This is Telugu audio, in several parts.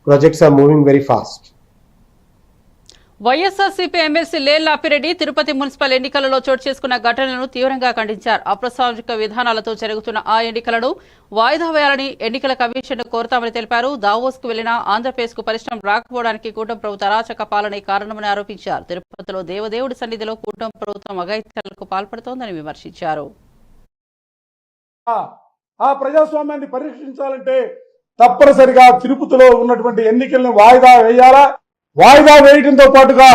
projects are moving very fast. YSRCP MLC Lella Appireddy Tirupati municipal ఎన్నికలలో చోటు చేసుకున్న ఘటనలను తీవ్రంగా ఖండించారు. అప్రస్తావిక విధానాలతో జరుగుతున్న ఆ ఎన్నికలను వాయిదా వేయాలని ఎన్నికల కమిషన్ కోరతామని తెలిపారు. దావోస్ కు వెళ్లిన ఆంధ్రప్రదేశ్ కు పరిశ్రమ రాకపోవడానికి కూటమి ప్రభుత్వ అరాచక పాలనే కారణమని ఆరోపించారు. తిరుపతిలో దేవదేవుడి సన్నిధిలో కూటమి ప్రభుత్వం అఘాయిత్యాలకు పాల్పడుతోందని విమర్శించారు. ఆ ప్రజాస్వామ్యాన్ని పరీక్షించాలంటే తప్పనిసరిగా తిరుపతిలో ఉన్నటువంటి ఎన్నికలను వాయిదా వేయాలా. వాయిదా వేయడంతో పాటుగా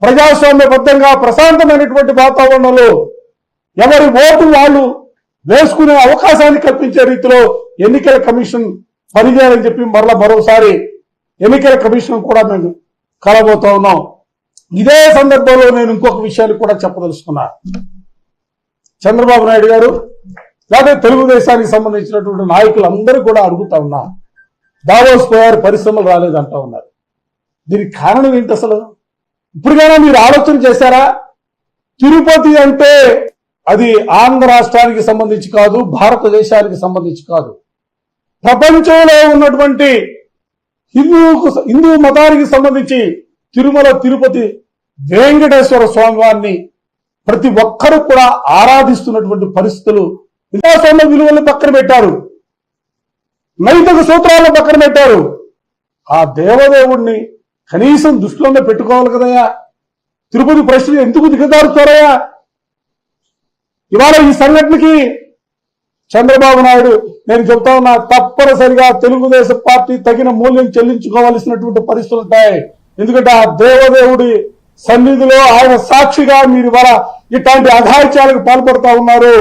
ప్రజాస్వామ్యబద్ధంగా ప్రశాంతమైనటువంటి వాతావరణంలో ఎవరి ఓటు వాళ్ళు వేసుకునే అవకాశాన్ని కల్పించే రీతిలో ఎన్నికల కమిషన్ పనిచేయాలని చెప్పి మరోసారి ఎన్నికల కమిషన్ కూడా మేము కలబోతా ఉన్నాం. ఇదే సందర్భంలో నేను ఇంకొక విషయాన్ని కూడా చెప్పదలుచుకున్నా. చంద్రబాబు నాయుడు గారు లేదా తెలుగుదేశానికి సంబంధించినటువంటి నాయకులందరూ కూడా అడుగుతా ఉన్నా, దావోస్ పోయారు, పరిశ్రమలు రాలేదంటా ఉన్నారు. దీనికి కారణం ఏంటి? అసలు ఇప్పటికైనా మీరు ఆలోచన చేశారా? తిరుపతి అంటే అది ఆంధ్ర రాష్ట్రానికి సంబంధించి కాదు, భారతదేశానికి సంబంధించి కాదు, ప్రపంచంలో ఉన్నటువంటి హిందూ మతానికి సంబంధించి తిరుమల తిరుపతి వెంకటేశ్వర స్వామి వారిని ప్రతి ఒక్కరూ కూడా ఆరాధిస్తున్నటువంటి పరిస్థితులు. ప్రజాస్వామ్య విలువలను పక్కన పెట్టారు, నైతిక సూత్రాలను పక్కన పెట్టారు. ఆ దేవదేవుడిని కనీసం దృష్టిలోనే పెట్టుకోవాలి కదయ్యా. తిరుపతి ప్రశ్నలు ఎందుకు దిగజారుతారయ్యా? ఇవాళ ఈ సంఘటనకి చంద్రబాబు నాయుడు నేను చెబుతా ఉన్నా, తప్పనిసరిగా తెలుగుదేశం పార్టీ తగిన మూల్యం చెల్లించుకోవాల్సినటువంటి పరిస్థితులు ఉంటాయి. ఎందుకంటే ఆ దేవదేవుడి సన్నిధిలో ఆయన సాక్షిగా మీరు ఇవాళ ఇట్లాంటి అఘాయిత్యాలకు పాల్పడతా ఉన్నారు.